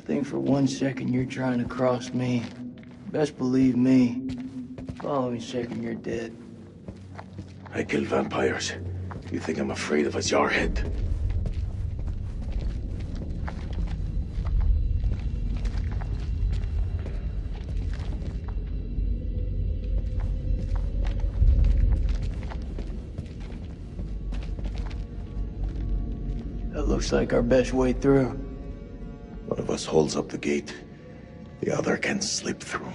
think for 1 second you're trying to cross me. Best believe me. Following second, you're dead. I kill vampires. You think I'm afraid of a jarhead? That looks like our best way through. One of us holds up the gate. The other can slip through.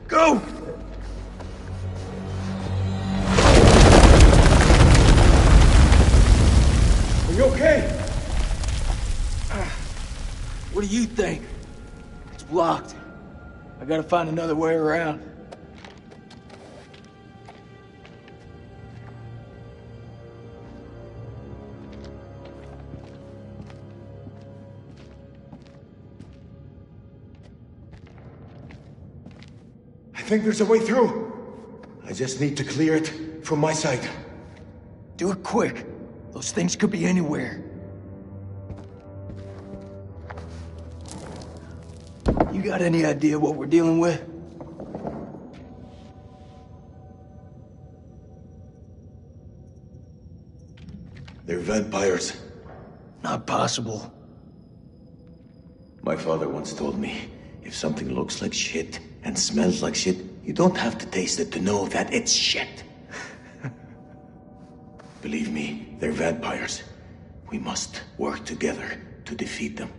Go! Are you okay? What do you think? It's blocked. I gotta find another way around. I think there's a way through. I just need to clear it from my side. Do it quick. Those things could be anywhere. You got any idea what we're dealing with? They're vampires. Not possible. My father once told me, if something looks like shit and smells like shit, you don't have to taste it to know that it's shit. Believe me, they're vampires. We must work together to defeat them.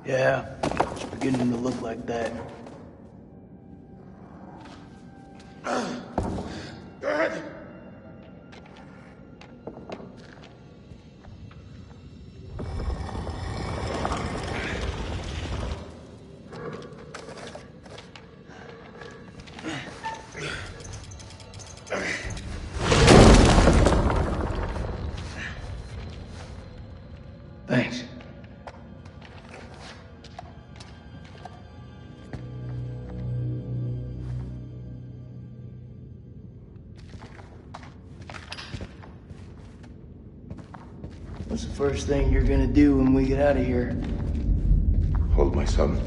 Yeah, it's beginning to look like that. Go ahead. Thanks. What's the first thing you're gonna do when we get out of here? Hold my son.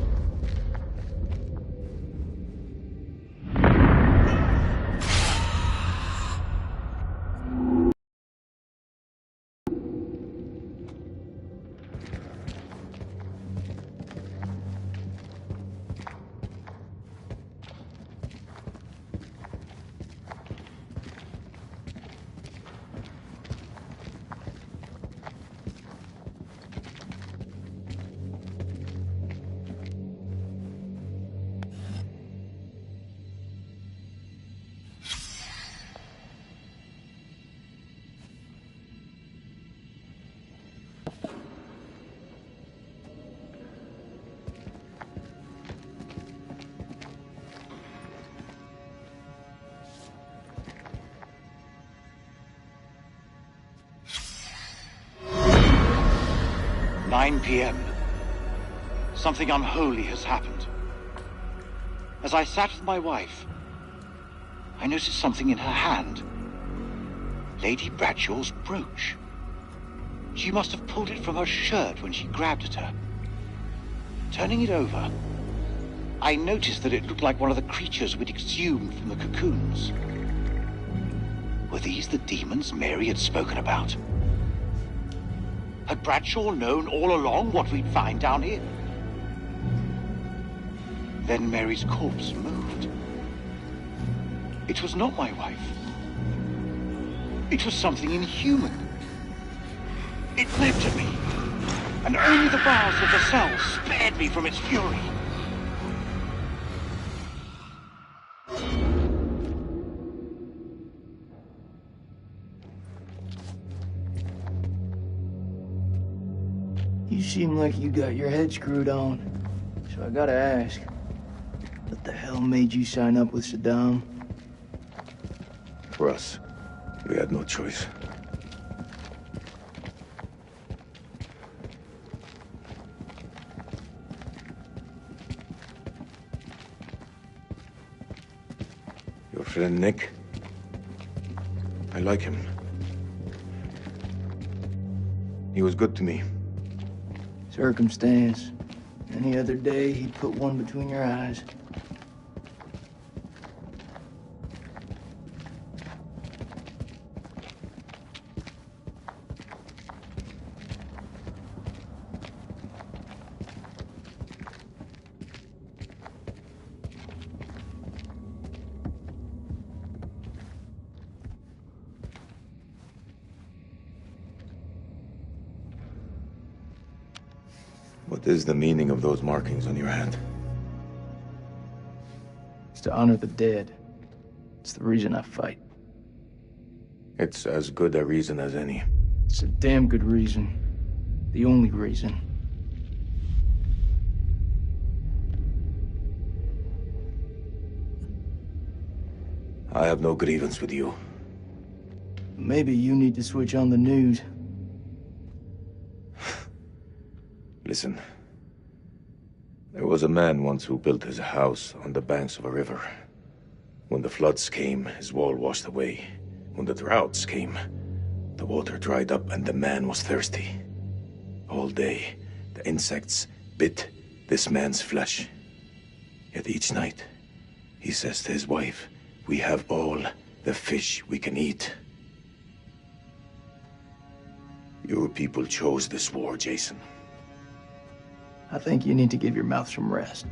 "9 p.m. Something unholy has happened. As I sat with my wife, I noticed something in her hand. Lady Bradshaw's brooch. She must have pulled it from her shirt when she grabbed at her. Turning it over, I noticed that it looked like one of the creatures we'd exhumed from the cocoons. Were these the demons Mary had spoken about? Had Bradshaw known all along what we'd find down here? Then Mary's corpse moved. It was not my wife. It was something inhuman. It leapt at me, and only the bars of the cell spared me from its fury. You seem like you got your head screwed on. So I gotta ask, what the hell made you sign up with Saddam? For us, we had no choice. friend Nick? I like him. He was good to me. Circumstance. Any other day, he'd put one between your eyes. What is the meaning of those markings on your hand? It's to honor the dead. It's the reason I fight. It's as good a reason as any. It's a damn good reason. The only reason. I have no grievance with you. Maybe you need to switch on the news. Listen. There was a man once who built his house on the banks of a river. When the floods came, his wall washed away. When the droughts came, the water dried up and the man was thirsty. All day, the insects bit this man's flesh. Yet each night, he says to his wife, "We have all the fish we can eat." Your people chose this war, Jason. I think you need to give your mouth some rest.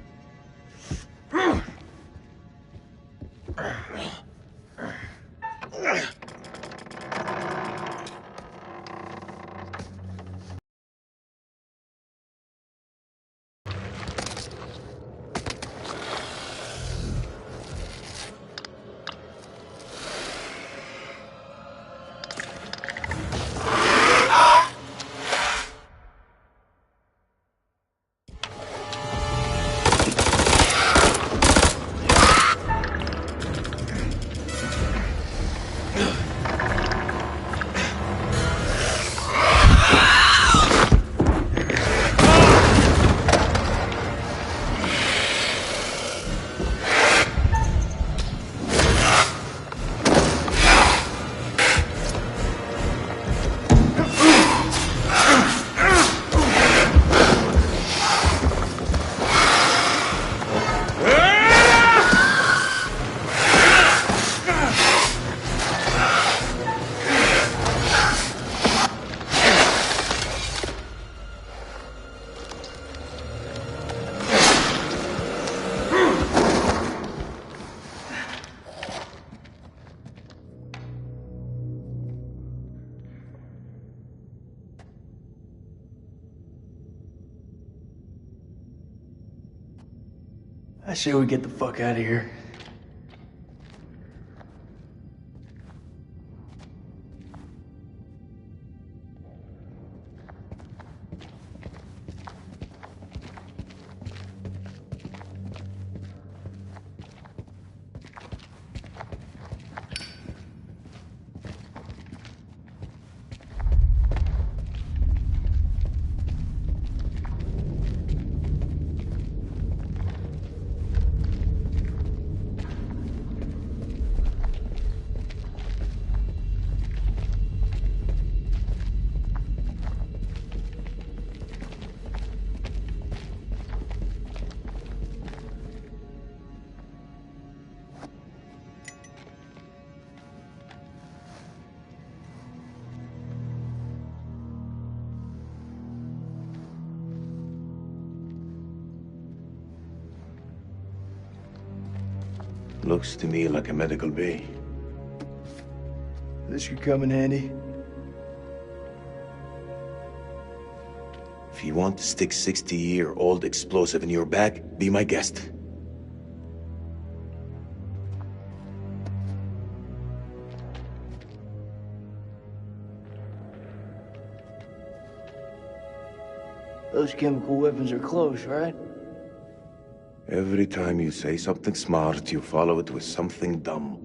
I say we get the fuck out of here. Looks to me like a medical bay. This could come in handy. If you want to stick 60-year-old explosive in your back, be my guest. Those chemical weapons are close, right? Every time you say something smart, you follow it with something dumb.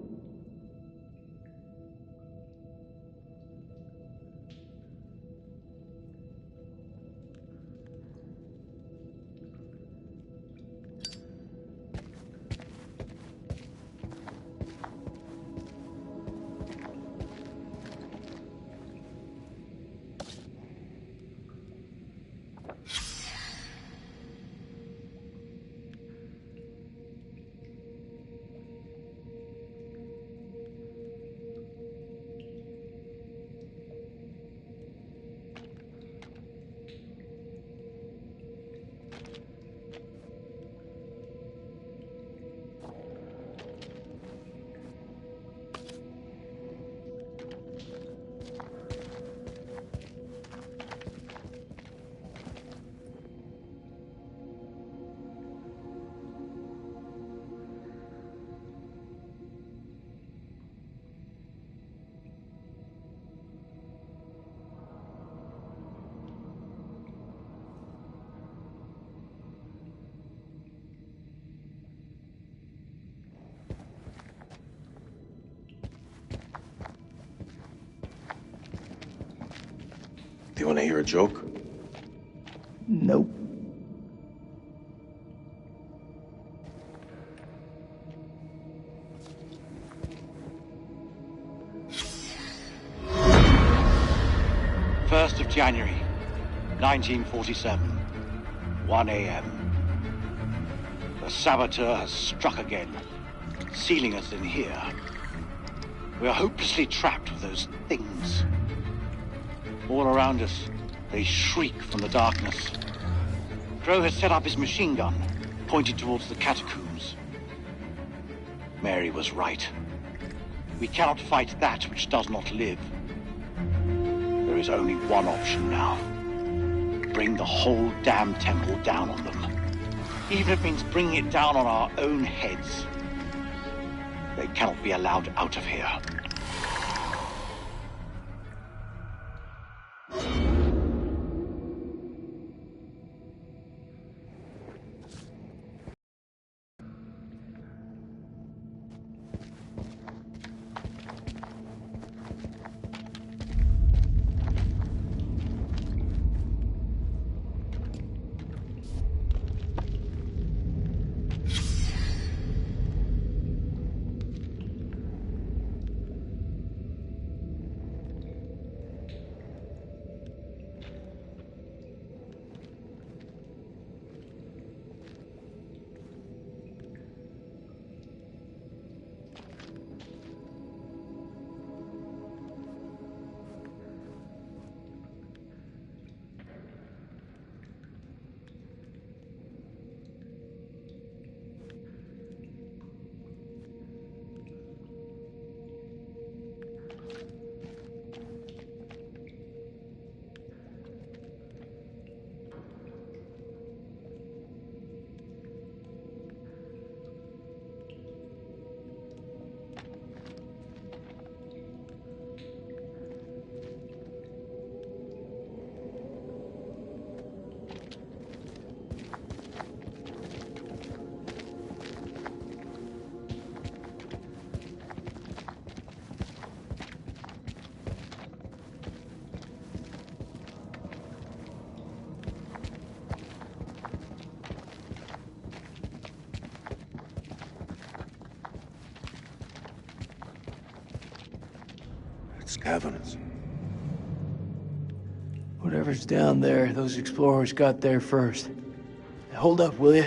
you want to hear a joke? Nope. First of January, 1947, 1 a.m. The saboteur has struck again, sealing us in here. We are hopelessly trapped with those things. All around us, they shriek from the darkness. Crow has set up his machine gun, pointed towards the catacombs. Mary was right. We cannot fight that which does not live. There is only one option now. Bring the whole damn temple down on them. Even if it means bringing it down on our own heads. They cannot be allowed out of here. Caverns. Whatever's down there, those explorers got there first. Hold up, will you?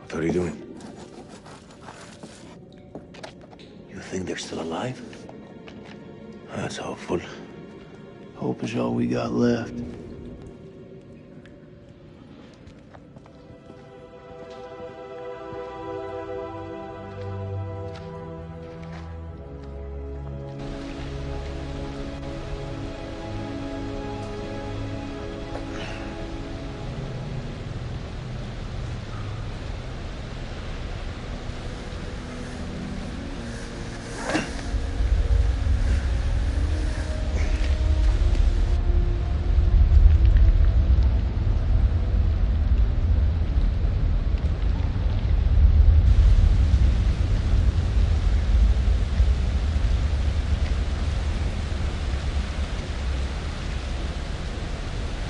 What are you doing? You think they're still alive? That's hopeful. Hope is all we got left.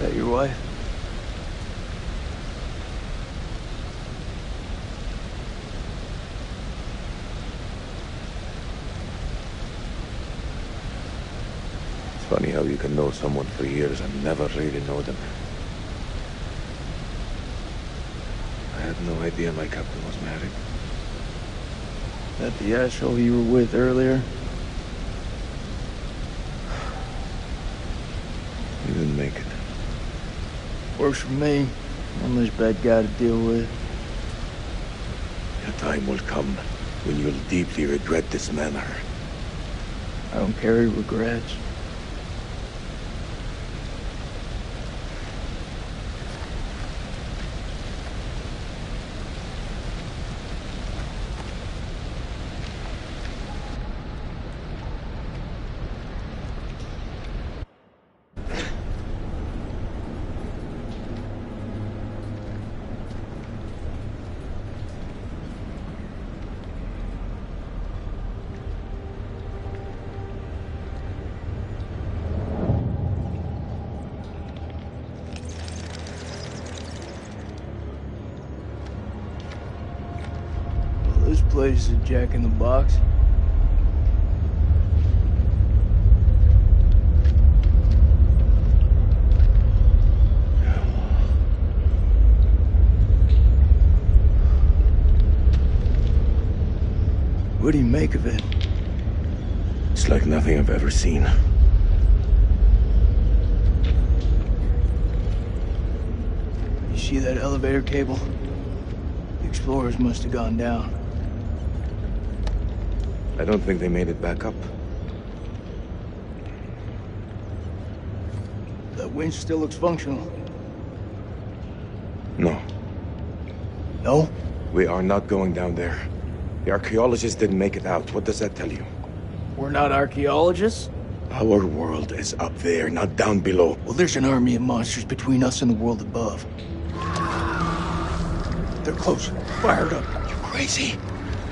That your wife? It's funny how you can know someone for years and never really know them. I had no idea my captain was married. That the asshole you were with earlier? You didn't make it. Works for me. I'm this bad guy to deal with. Your time will come when you'll deeply regret this manner. I don't carry regrets. place is Jack in the Box? What do you make of it? It's like nothing I've ever seen. You see that elevator cable? The explorers must have gone down. I don't think they made it back up. That winch still looks functional. No. No? We are not going down there. The archaeologists didn't make it out. What does that tell you? We're not archaeologists? Our world is up there, not down below. Well, there's an army of monsters between us and the world above. They're close. Fired up. You crazy?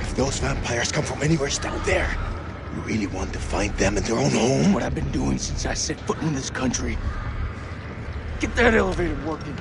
If those vampires come from anywhere down there, you really want to find them in their own That's home? what I've been doing since I set foot in this country. Get that elevator working.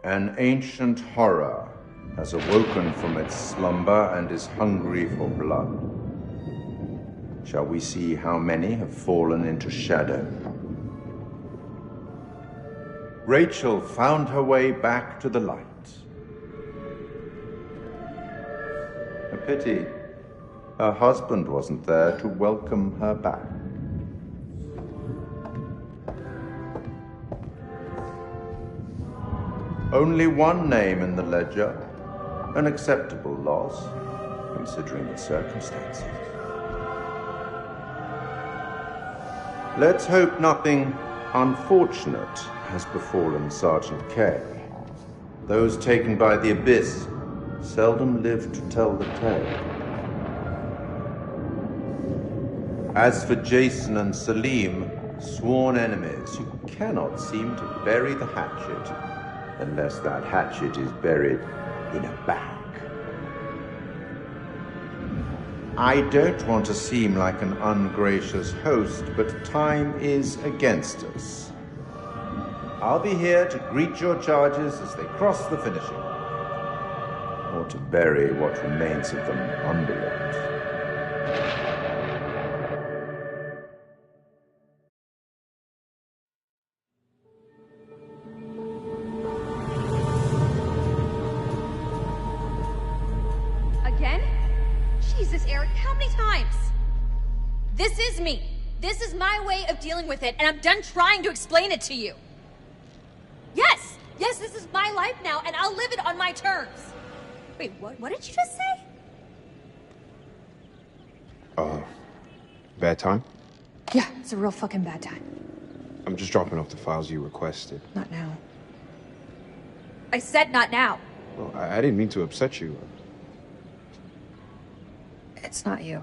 An ancient horror has awoken from its slumber and is hungry for blood. Shall we see how many have fallen into shadow? Rachel found her way back to the light. A pity her husband wasn't there to welcome her back. Only one name in the ledger, an acceptable loss, considering the circumstances. Let's hope nothing unfortunate has befallen Sergeant Kay. Those taken by the Abyss seldom live to tell the tale. As for Jason and Salim, sworn enemies who cannot seem to bury the hatchet unless that hatchet is buried in a bag. I don't want to seem like an ungracious host, but time is against us. I'll be here to greet your charges as they cross the finishing line, or to bury what remains of them under it. Again? Jesus, Eric, how many times? This is me. This is my way of dealing with it, and I'm done trying to explain it to you. Yes! Yes, this is my life now, and I'll live it on my terms. Wait, what did you just say? Bad time? Yeah, it's a real fucking bad time. I'm just dropping off the files you requested. Not now. I said not now. Well, I didn't mean to upset you. It's not you.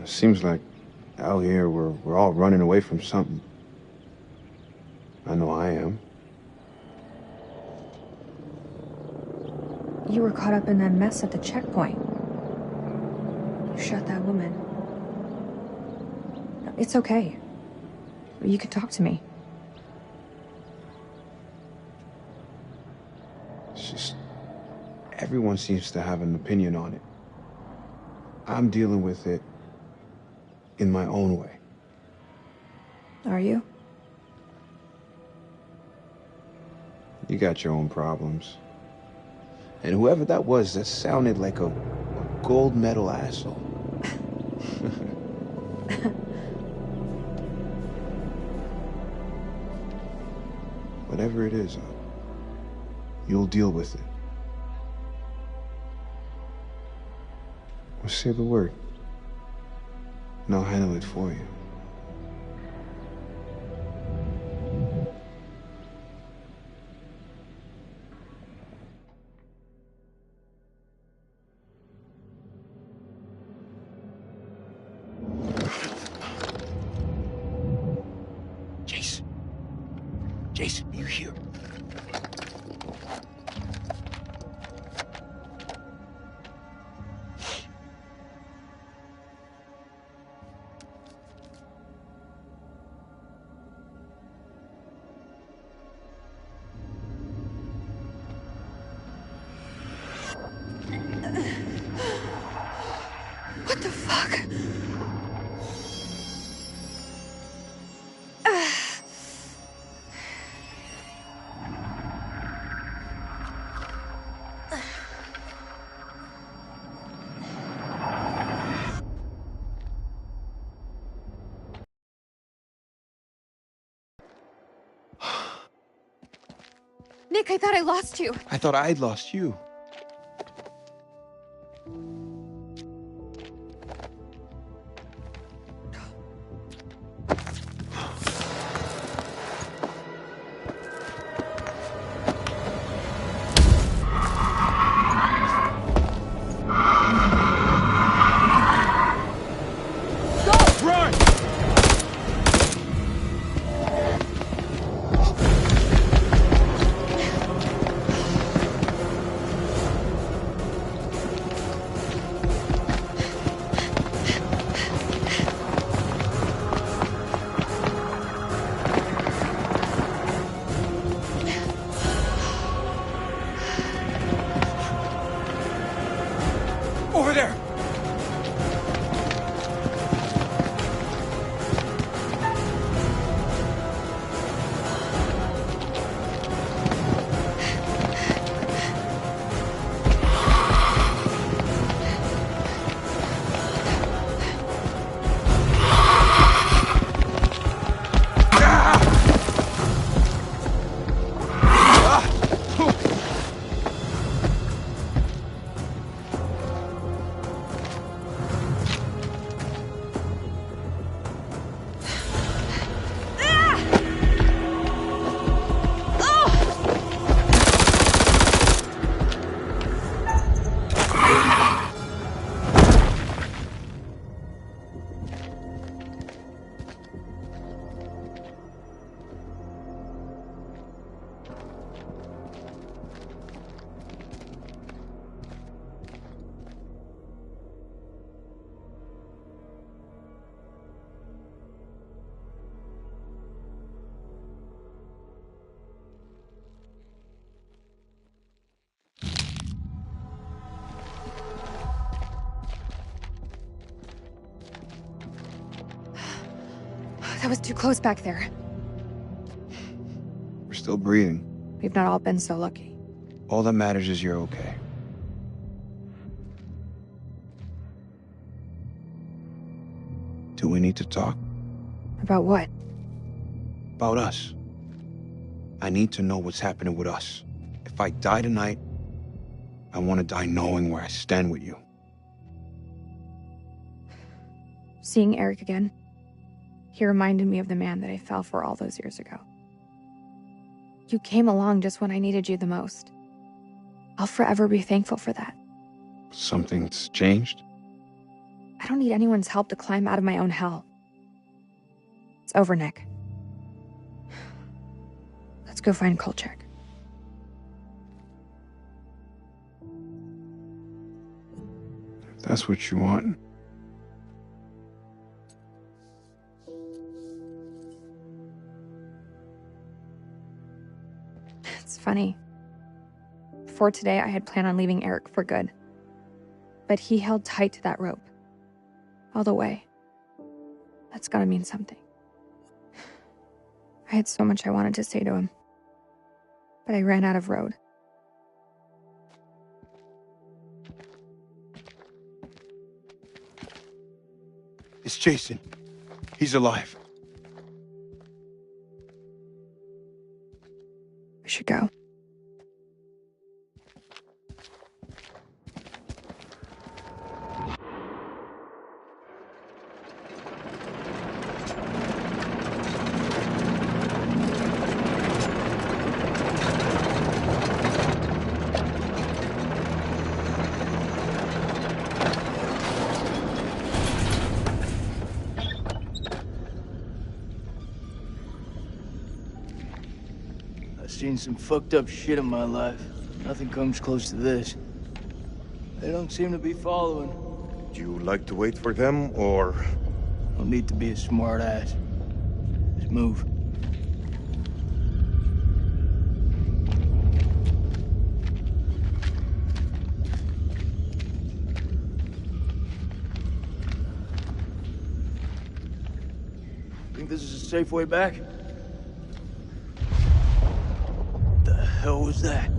Seems like out here we're all running away from something. I know I am. You were caught up in that mess at the checkpoint. You shot that woman. It's okay. You can talk to me. It's just everyone seems to have an opinion on it. I'm dealing with it in my own way. Are you? You got your own problems. And whoever that was, that sounded like a gold medal asshole. Whatever it is, you'll deal with it. Or say the word, and I'll handle it for you. Jason, you here? What the fuck? Nick, I thought I lost you. I thought I'd lost you. Over there! That was too close back there. We're still breathing. We've not all been so lucky. All that matters is you're okay. Do we need to talk? About what? About us. I need to know what's happening with us. If I die tonight, I want to die knowing where I stand with you. Seeing Eric again, he reminded me of the man that I fell for all those years ago. You came along just when I needed you the most. I'll forever be thankful for that. Something's changed? I don't need anyone's help to climb out of my own hell. It's over, Nick. Let's go find Kolchak. If that's what you want. It's funny. Before today, I had planned on leaving Eric for good. But he held tight to that rope. All the way. That's gotta mean something. I had so much I wanted to say to him. But I ran out of road. It's Jason. He's alive. We should go. I've seen some fucked up shit in my life. Nothing comes close to this. They don't seem to be following. Do you like to wait for them, or...? Don't need to be a smart ass. Just move. Think this is a safe way back? The hell was that?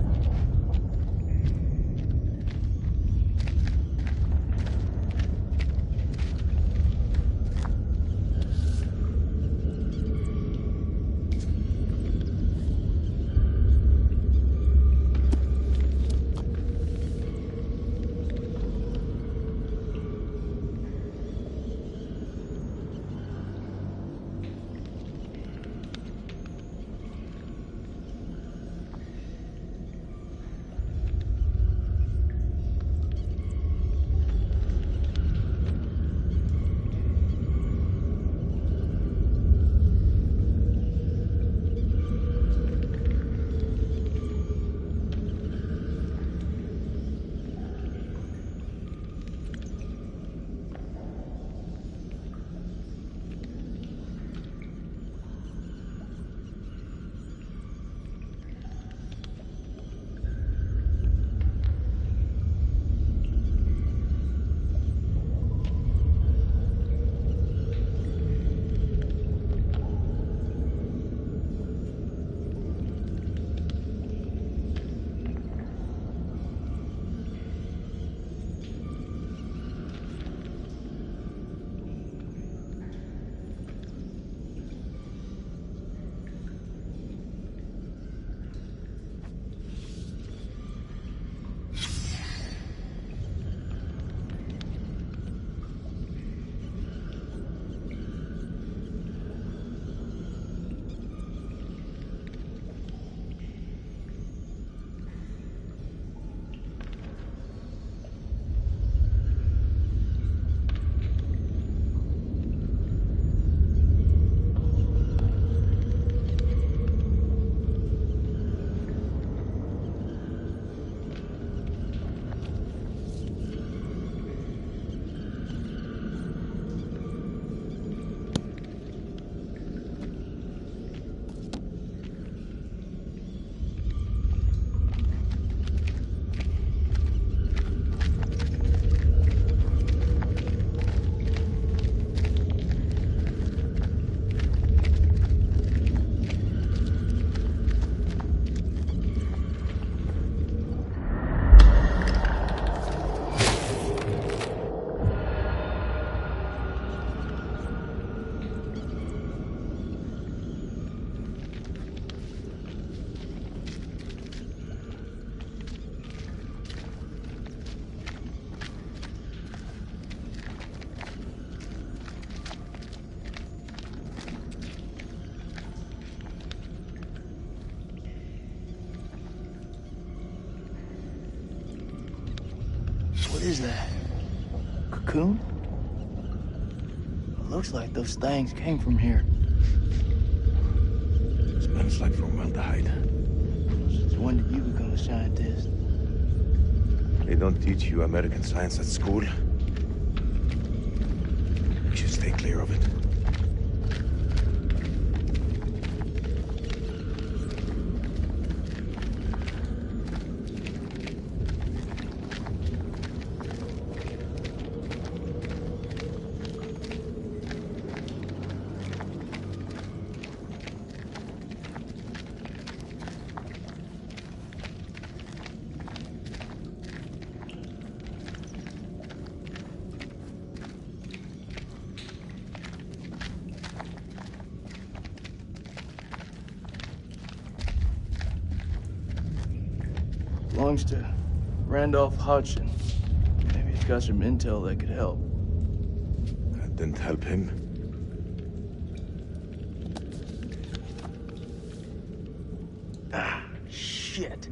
What is that? Cocoon? It looks like those things came from here. Smells like formaldehyde. Since when did you become a scientist? They don't teach you American science at school. You should stay clear of it. belongs to Randolph Hodgson. Maybe he's got some intel that could help. That didn't help him. Ah, shit.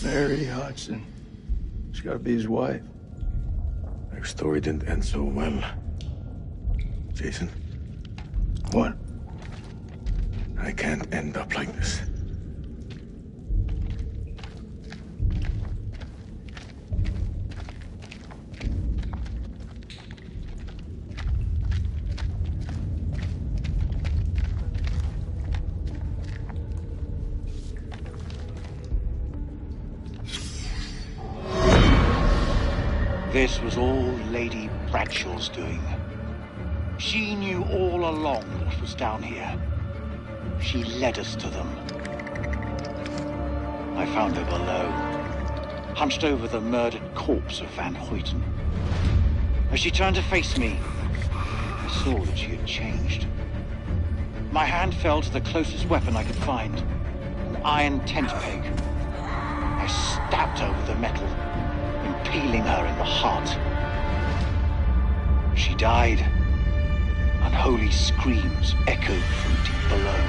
Mary Hodgson. She's gotta be his wife. Their story didn't end so well. Jason, What? I can't end up like this. This was all Lady Bradshaw's doing. She knew all along what was down here. She led us to them. I found her below, hunched over the murdered corpse of Van Hoyten. As she turned to face me, I saw that she had changed. My hand fell to the closest weapon I could find, an iron tent peg. I stabbed her with the metal, impaling her in the heart. She died. Unholy screams echoed from deep below,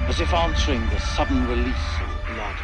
as if answering the sudden release of blood.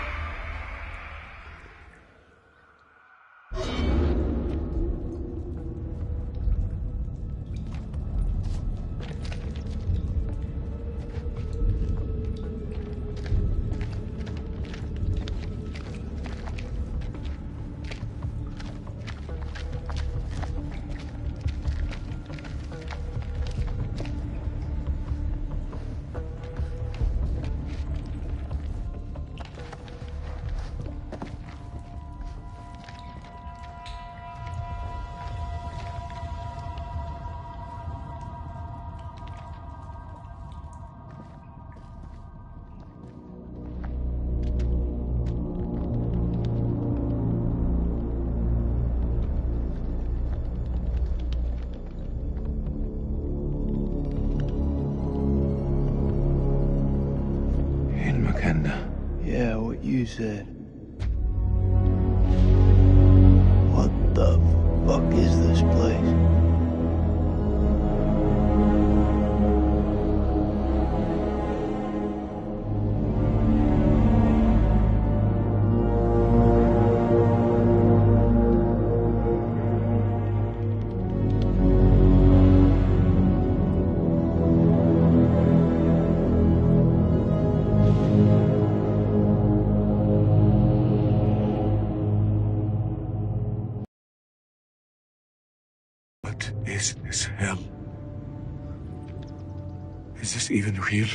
Yeah, what you said. What the fuck is this place? What is this hell? Is this even real?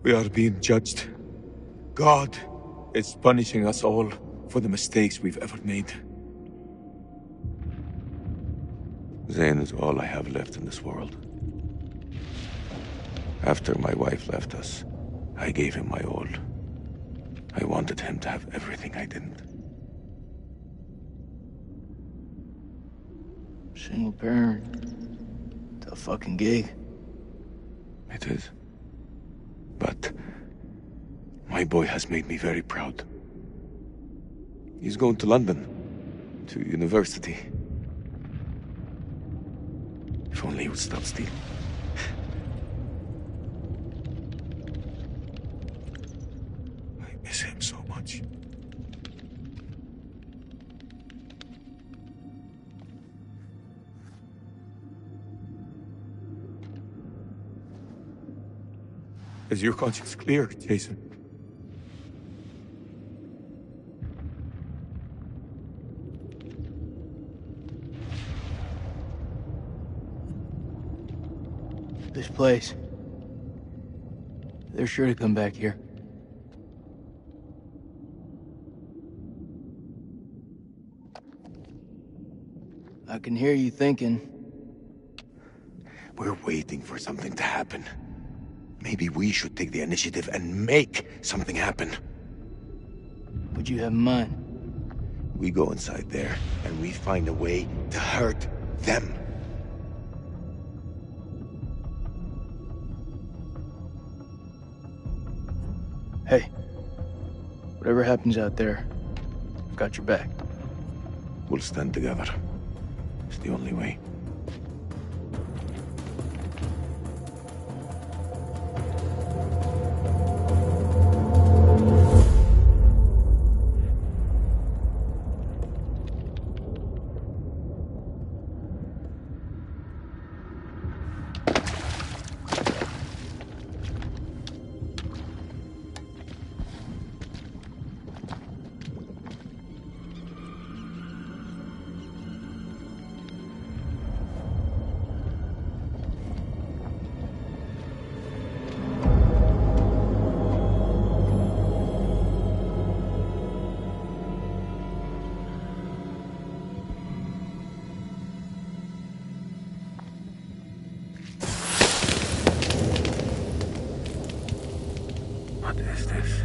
We are being judged. God is punishing us all for the mistakes we've ever made. Zane is all I have left in this world. After my wife left us, I gave him my all. I wanted him to have everything I didn't. Single parent. Tough fucking gig. It is. But my boy has made me very proud. He's going to London, to university. If only he would stop stealing. I miss him so much. Is your conscience clear, Jason? This place. They're sure to come back here. I can hear you thinking. We're waiting for something to happen. Maybe we should take the initiative and make something happen. What'd you have in mind? We go inside there, and we find a way to hurt them. Hey, whatever happens out there, I've got your back. We'll stand together. It's the only way. What is this?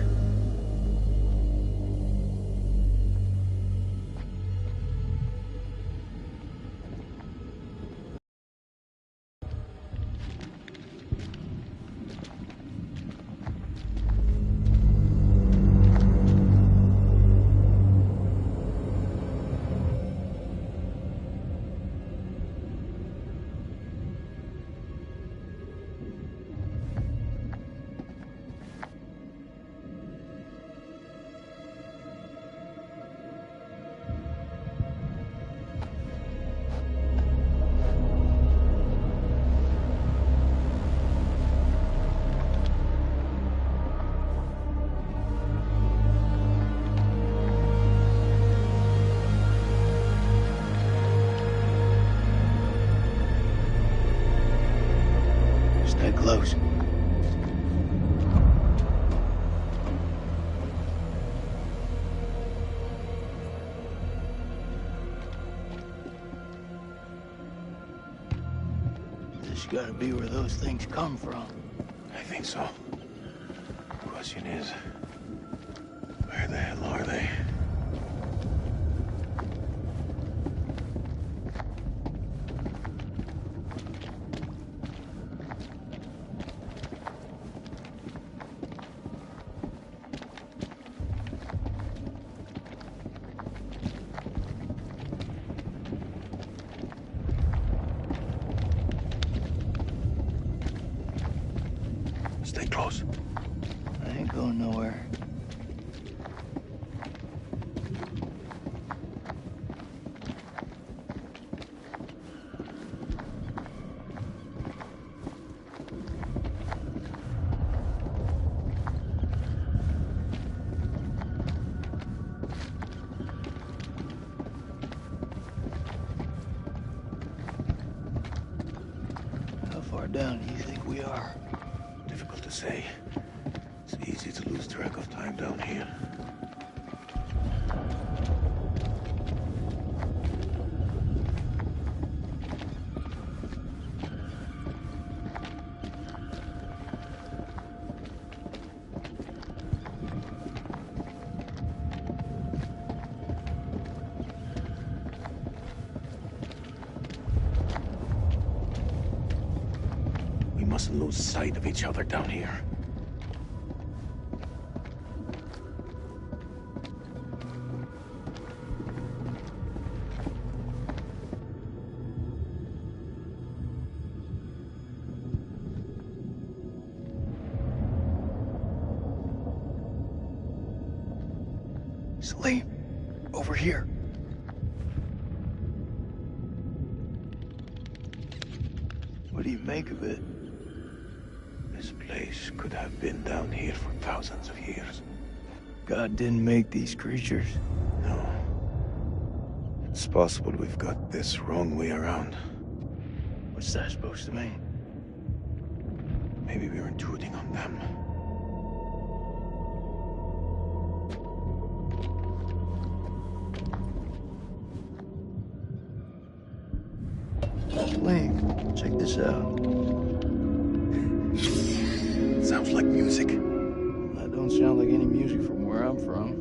Stay close. This gotta be where those things come from. I think so. The question is, where the hell are they? Stay close. I ain't going nowhere. How far down do you think we are? Difficult to say. It's easy to lose track of time down here. We mustn't lose sight of each other down here. Salim, over here. What do you make of it? This place could have been down here for thousands of years. God didn't make these creatures. No. It's possible we've got this wrong way around. What's that supposed to mean? Maybe we're intruding on them. Link, check this out. Sounds like music. That don't sound like any music from where I'm from.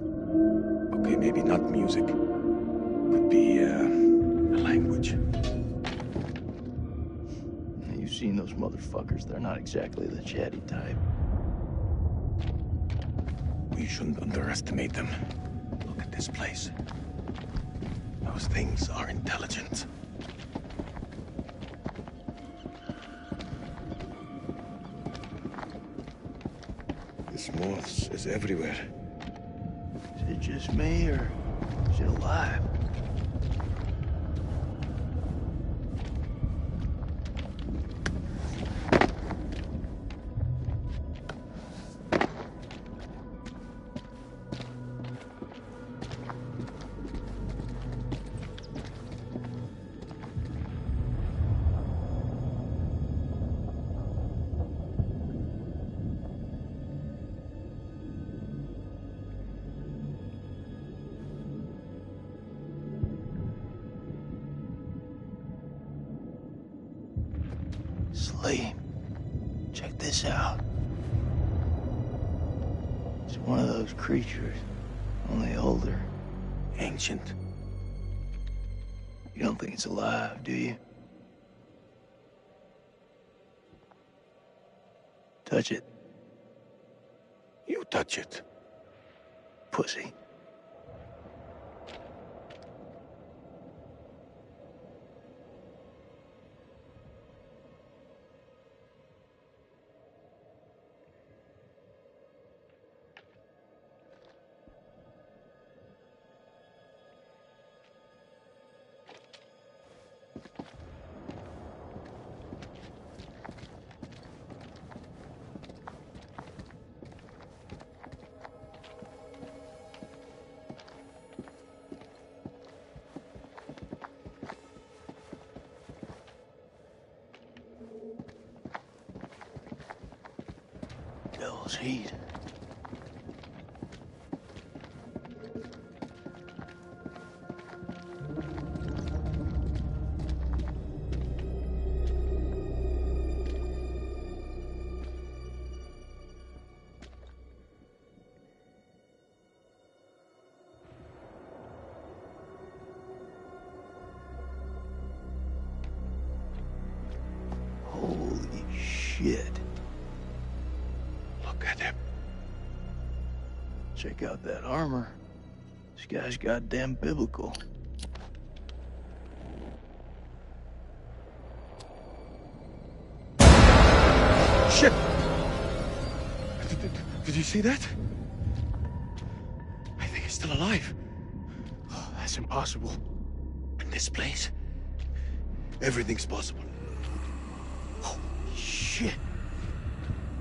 Okay, maybe not music. Could be, a language. You've seen those motherfuckers. They're not exactly the chatty type. We shouldn't underestimate them. Look at this place. Those things are intelligent. This moths is everywhere. Is it just me, or is it alive? Sleep. Check this out. It's one of those creatures, only older. Ancient. You don't think it's alive, do you? Touch it, You touch it. pussy. Devil's heat. Holy shit. Look at him. Check out that armor. This guy's goddamn biblical. Shit! Did you see that? I think he's still alive. Oh, that's impossible. In this place, everything's possible. Holy shit.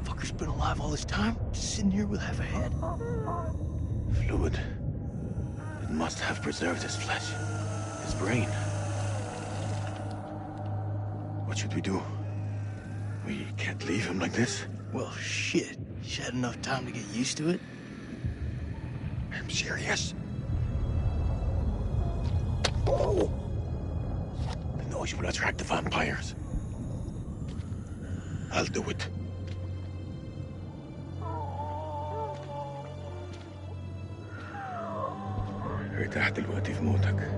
Fucker's been alive all this time? Just sitting here with half a head? Fluid. It must have preserved his flesh, his brain. What should we do? We can't leave him like this. Well, shit. He's had enough time to get used to it. I'm serious. Oh! The noise will attract the vampires. I'll do it. ارتاح دلوقتي في موتك.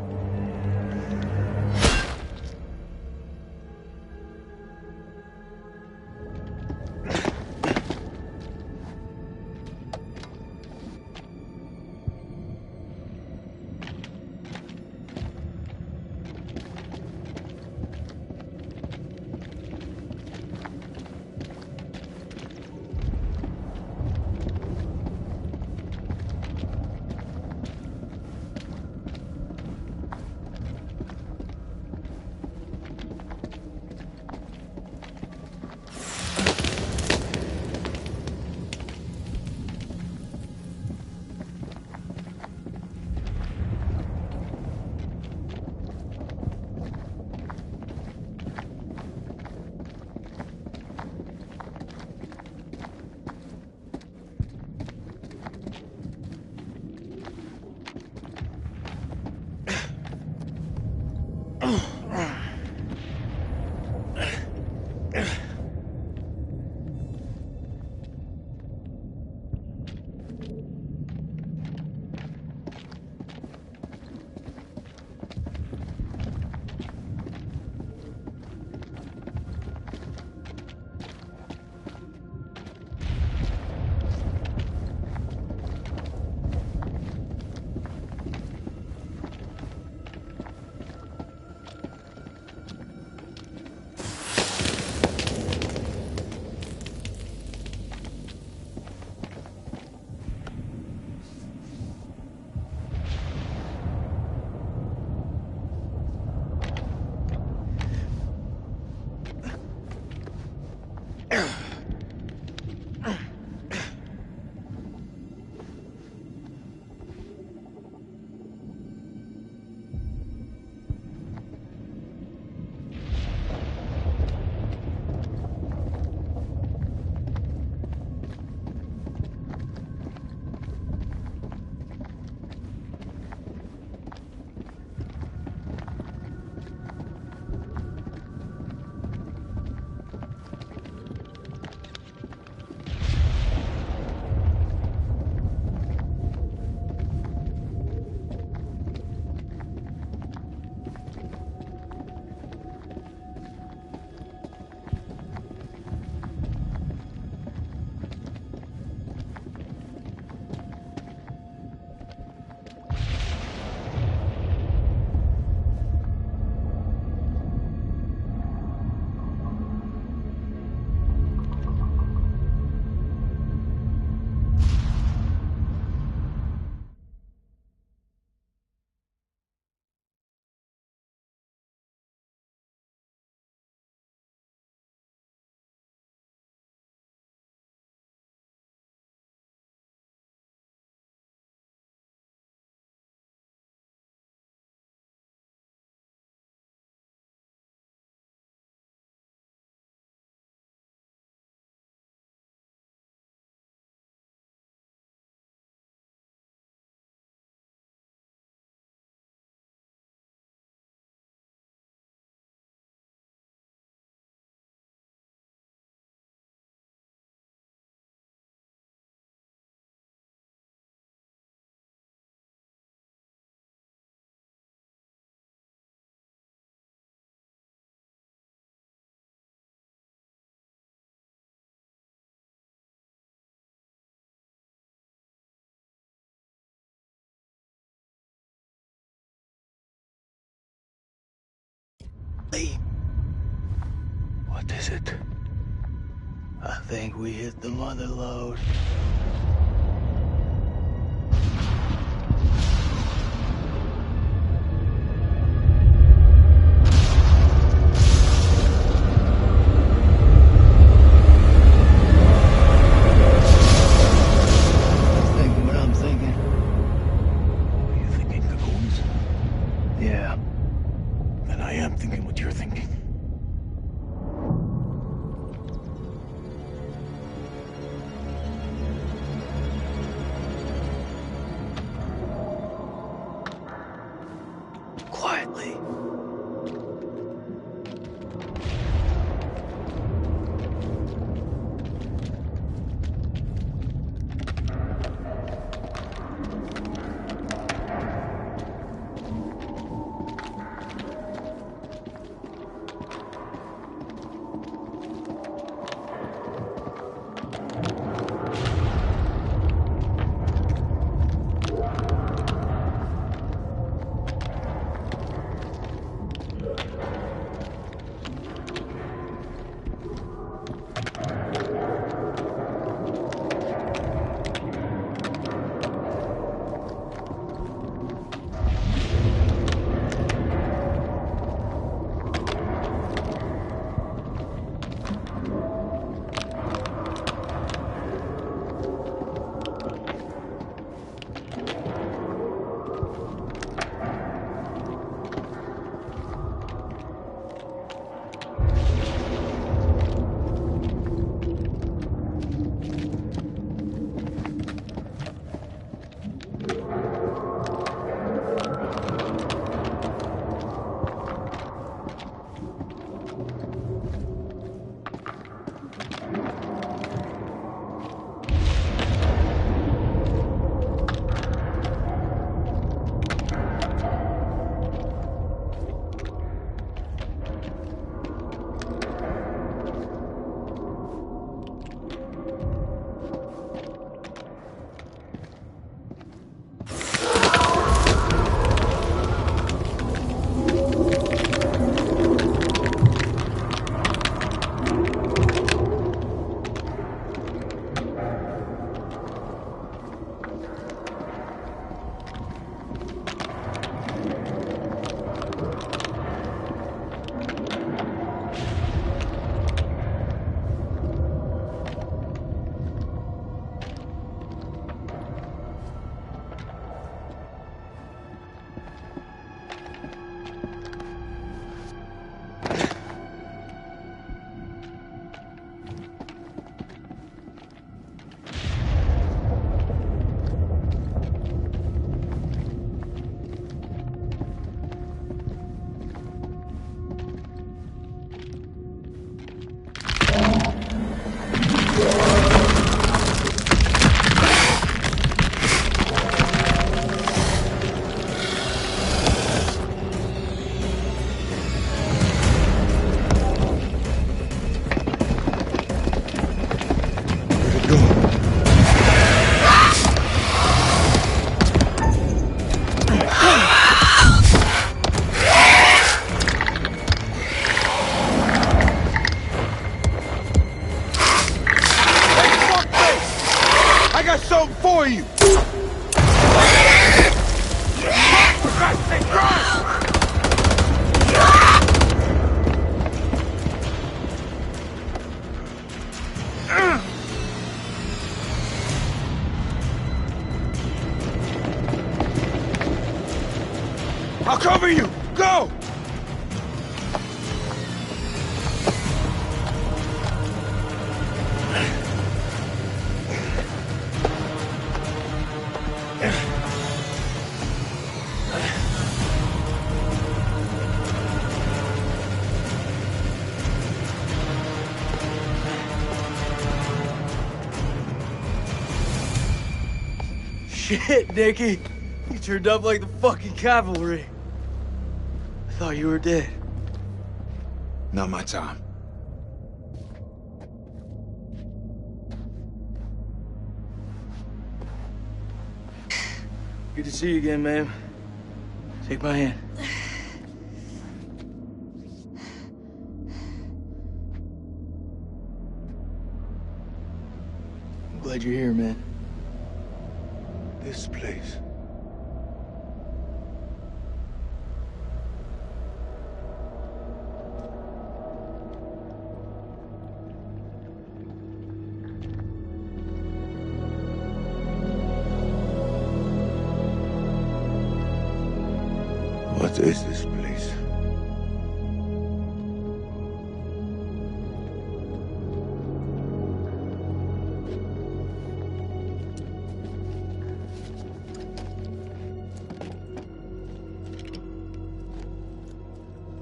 Lee, What is it? I think we hit the mother lode. Thinking what I'm thinking. Are you thinking cocoons? Yeah. Then I am thinking what you're thinking. Quietly. For you! I'll cover you! Go! Shit, Nicky. You turned up like the fucking cavalry. I thought you were dead. Not my time. Good to see you again, ma'am. Take my hand. Glad you're here, man. This place. What is this place?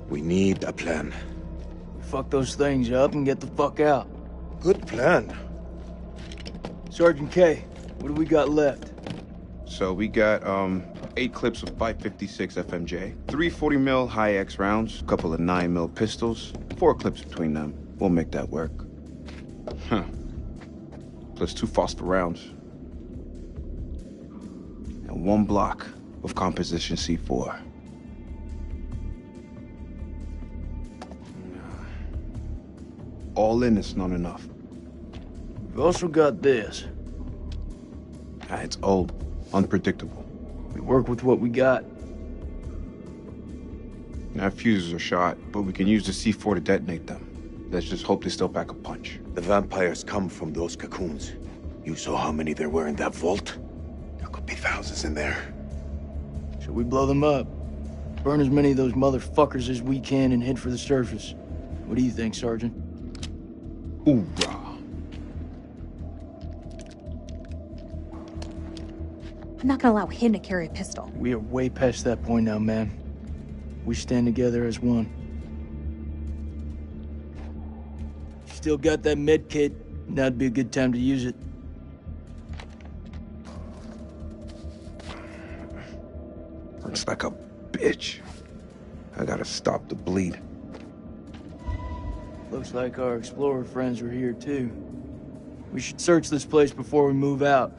We need a plan. Fuck those things up and get the fuck out. Good plan. Sergeant K, what do we got left? So we got 8 clips of 556 FMJ, 3 40mm high-X rounds, a couple of 9mm pistols, 4 clips between them. We'll make that work. Huh. Plus 2 phosphor rounds. And 1 block of composition C4. All in, it's not enough. We've also got this. It's old, unpredictable. We work with what we got. Our fuses are shot, but we can use the C4 to detonate them. Let's just hope they still pack a punch. The vampires come from those cocoons. You saw how many there were in that vault? There could be thousands in there. Should we blow them up? Burn as many of those motherfuckers as we can and head for the surface. What do you think, Sergeant? Hoorah. I'm not gonna allow him to carry a pistol. We are way past that point now, man. We stand together as one. Still got that med kit. Now'd be a good time to use it. Looks like a bitch. I gotta stop the bleed. Looks like our explorer friends are here too. We should search this place before we move out.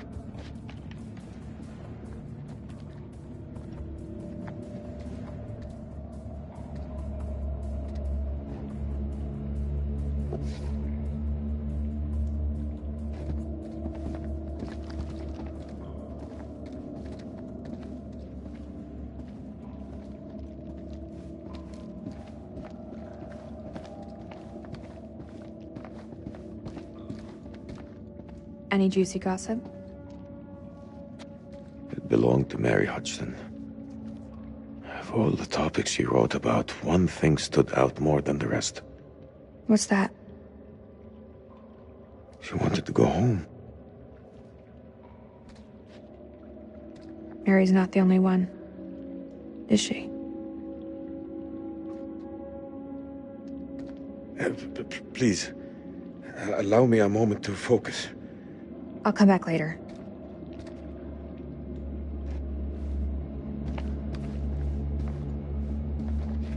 Any juicy gossip? It belonged to Mary Hodgson. Of all the topics she wrote about, one thing stood out more than the rest. What's that? She wanted to go home. Mary's not the only one. Is she? Please, allow me a moment to focus. I'll come back later.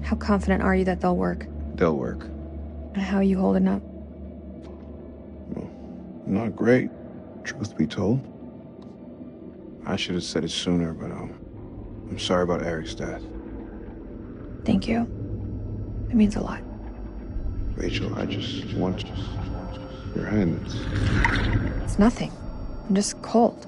How confident are you that they'll work? They'll work. How are you holding up? Well, not great, truth be told. I should have said it sooner, but I'm sorry about Eric's death. Thank you. It means a lot. Rachel, I just want your hand. It's nothing. I'm just cold.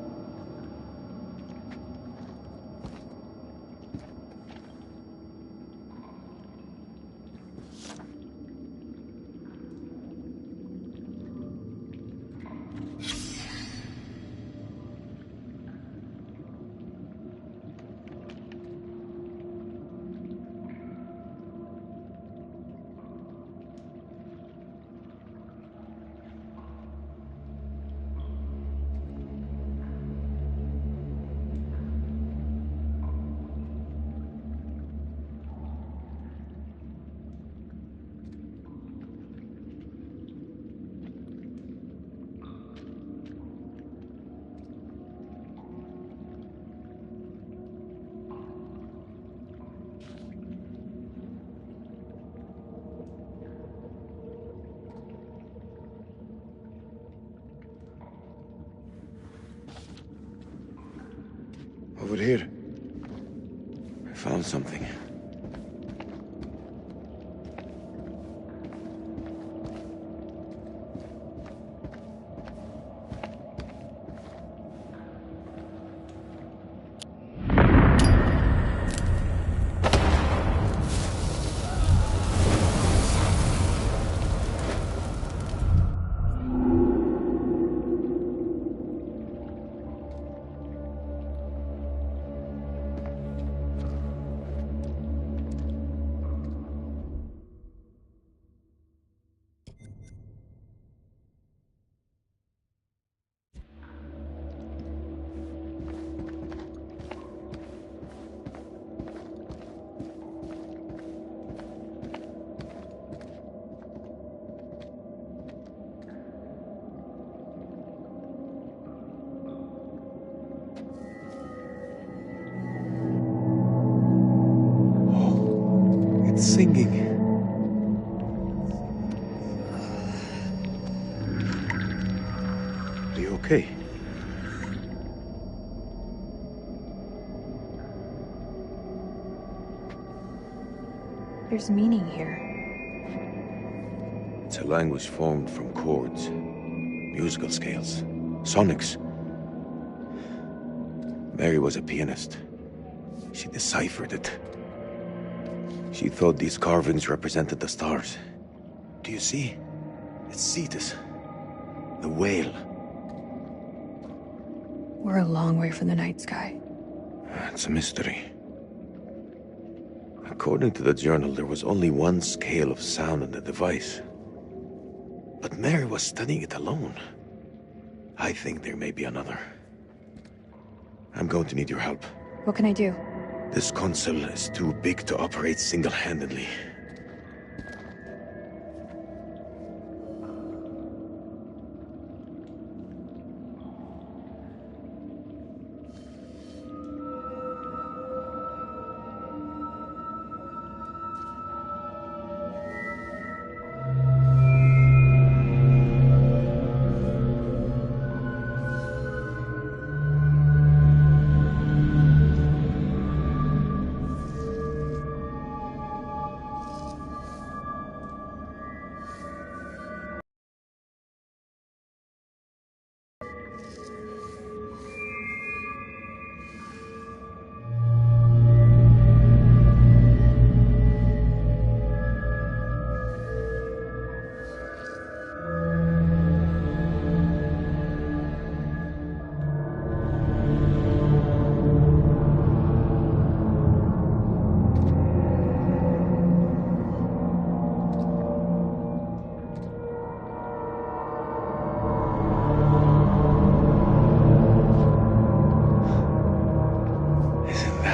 Over here. I found something. It's singing. Are you okay? There's meaning here. It's a language formed from chords, musical scales, sonics. Mary was a pianist. She deciphered it. She thought these carvings represented the stars. Do you see? It's Cetus, the whale. We're a long way from the night sky. It's a mystery. According to the journal, there was only one scale of sound in the device. But Mary was studying it alone. I think there may be another. I'm going to need your help. What can I do? This console is too big to operate single-handedly.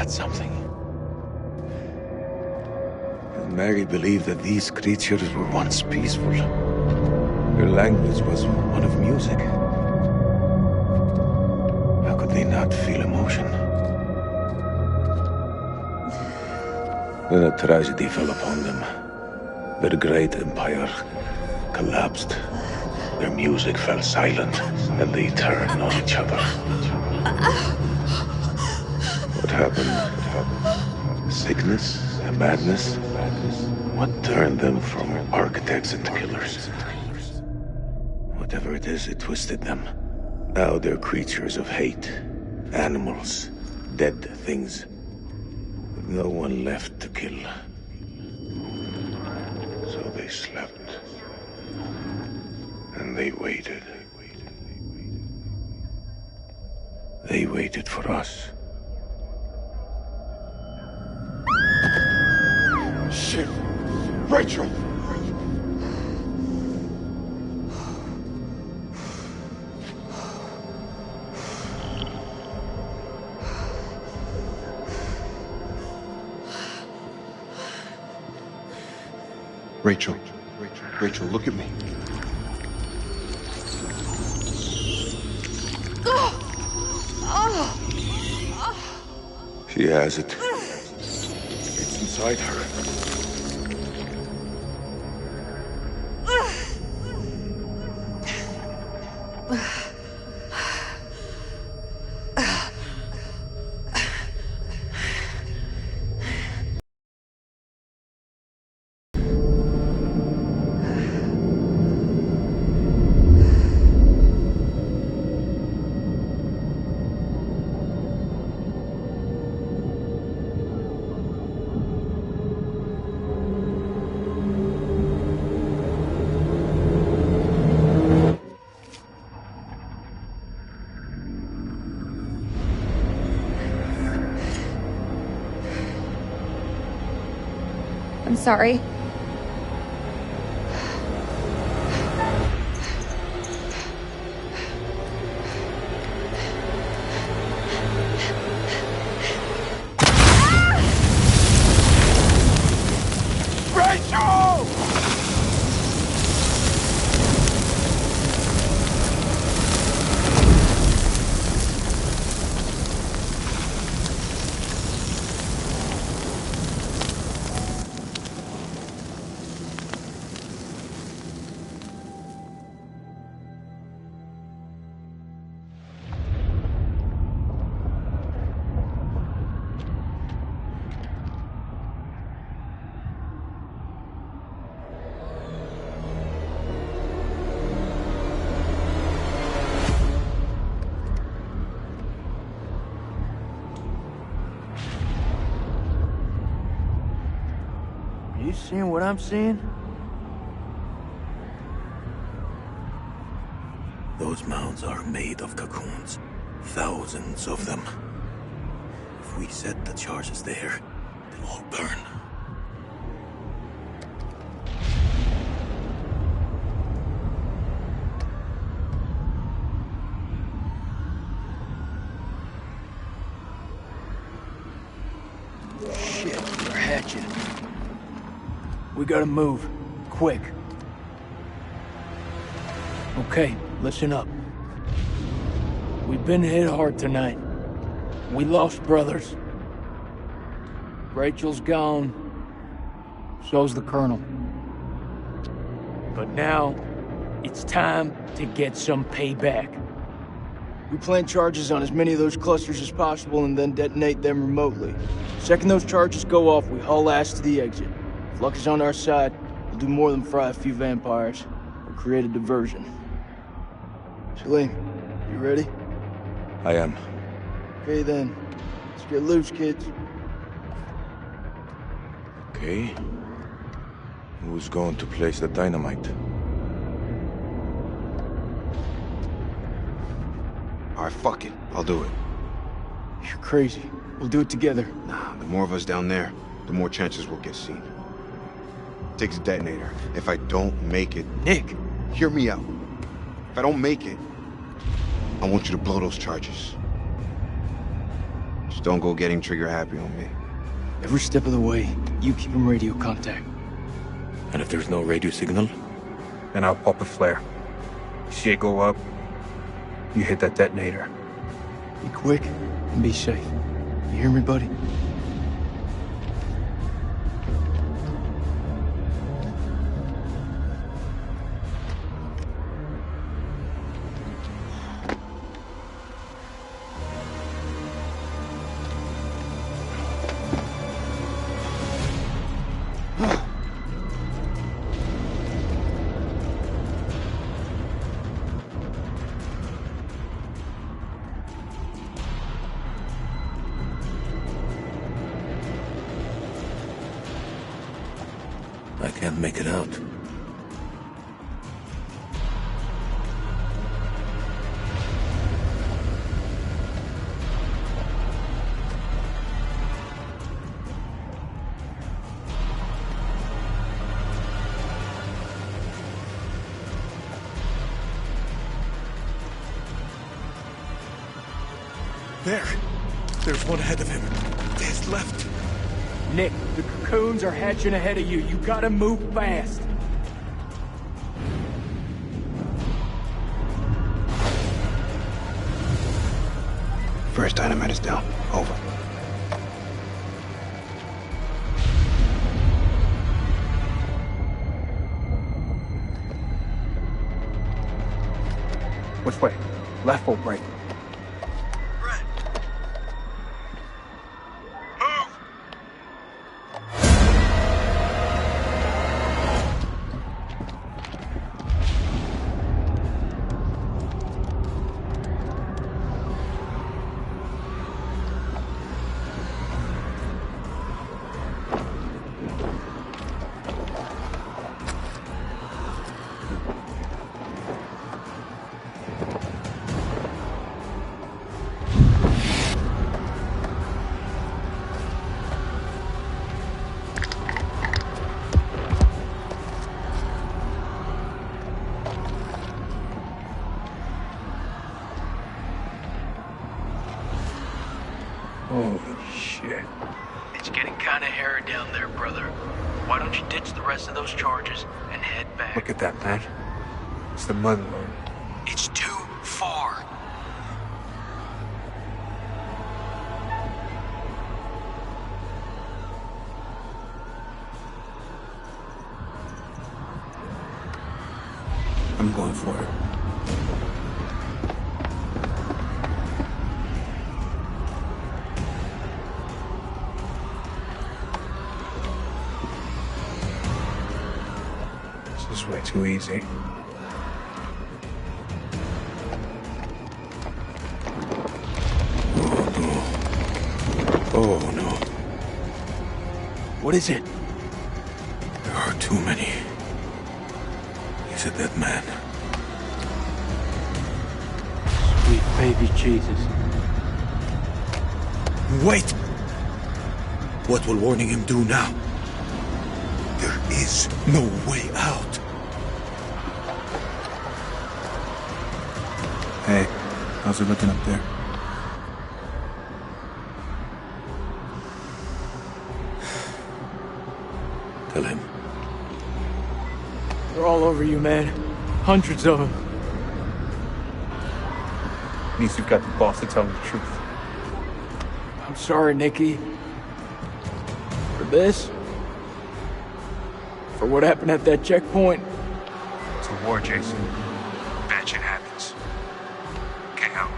Something. And Mary believed that these creatures were once peaceful. Their language was one of music. How could they not feel emotion? Then a tragedy fell upon them. Their great empire collapsed. Their music fell silent, and they turned on each other. What happened? Sickness? A madness? What turned them from architects into killers? Whatever it is, it twisted them. Now they're creatures of hate. Animals. Dead things. With no one left to kill. So they slept. And they waited. They waited for us. Shit! Rachel! Rachel. Rachel, look at me. She has it. It's inside her. I'm sorry. You seeing what I'm seeing? Those mounds are made of cocoons. Thousands of them. If we set the charges there, they'll all burn. Shit, they're hatching. We gotta move. Quick. Okay, listen up. We've been hit hard tonight. We lost brothers. Rachel's gone. So's the Colonel. But now, it's time to get some payback. We plant charges on as many of those clusters as possible and then detonate them remotely. Second those charges go off, we haul ass to the exit. If luck is on our side, we'll do more than fry a few vampires or create a diversion. Salim, you ready? I am. Okay then, let's get loose, kids. Okay. Who's going to place the dynamite? Alright, fuck it. I'll do it. You're crazy. We'll do it together. Nah, the more of us down there, the more chances we'll get seen. Takes a detonator. If I don't make it... Nick! Hear me out. If I don't make it, I want you to blow those charges. Just don't go getting trigger happy on me. Every step of the way, you keep in radio contact. And if there's no radio signal? Then I'll pop a flare. You see it go up, you hit that detonator. Be quick and be safe. You hear me, buddy? I can't make it out. There! There's one ahead of him. To his left. Nick, the cocoons are hatching ahead of you. You gotta move fast. First dynamite is down. Over. Which way? Left or right? Holy shit. It's getting kinda hairy down there, brother. Why don't you ditch the rest of those charges and head back? Look at that, man. It's the Motherlode. It's too far. I'm going for it. This is way too easy. Oh no. What is it? There are too many. He's a dead man. Sweet baby Jesus. Wait! What will warning him do now? There is no way out. Hey, how's it looking up there? Tell him. They're all over you, man. Hundreds of them. At least you've got the boss to tell him the truth. I'm sorry, Nikki. For this? For what happened at that checkpoint? It's a war, Jason. Bad shit happens. Can't help.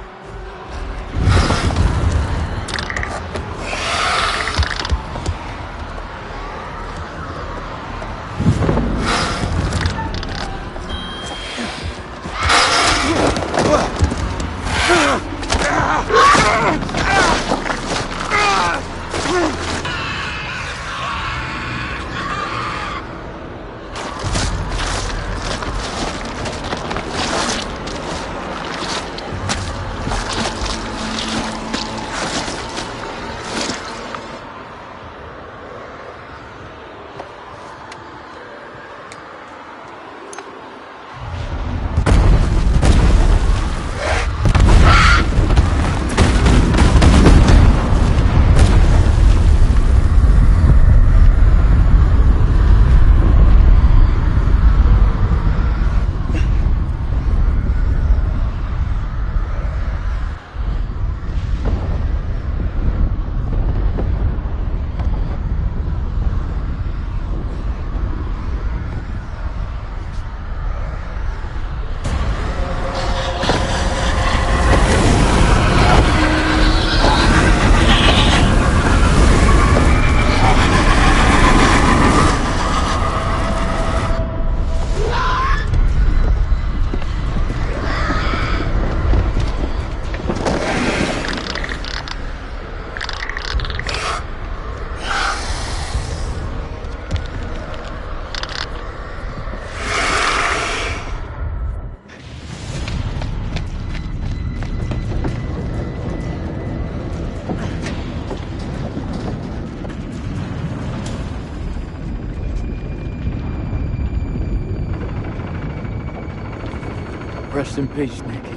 Rest in peace, Nikki.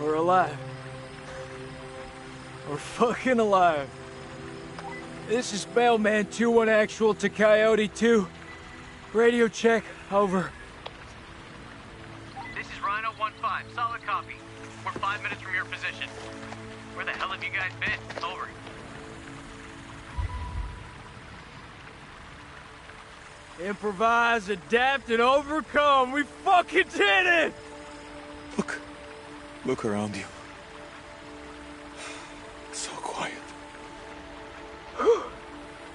We're alive. We're fucking alive. This is Mailman 2-1 actual to Coyote 2. Radio check, over. This is Rhino 1-5, solid copy. We're 5 minutes from your position. Where the hell have you guys been? Over. Improvise, adapt, and overcome. We fucking did it! Look around you. So quiet.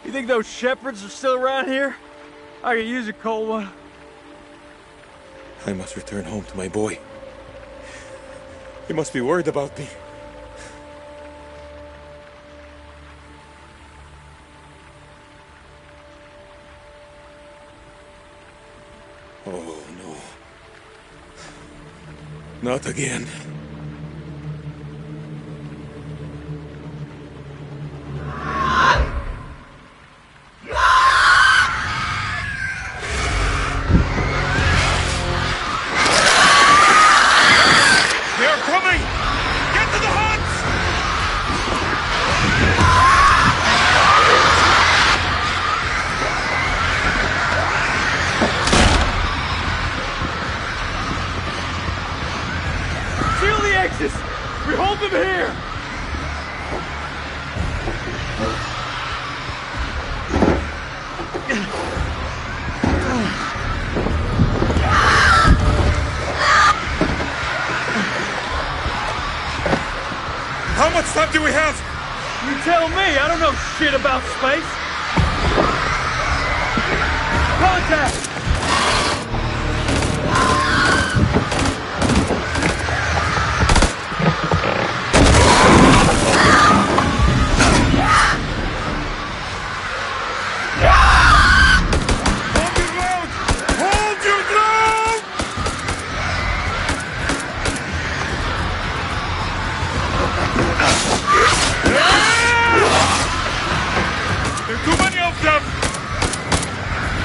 You think those shepherds are still around here? I could use a cold one. I must return home to my boy. He must be worried about me. Oh, no. Not again. We hold them here! How much time do we have? You tell me, I don't know shit about space. Contact!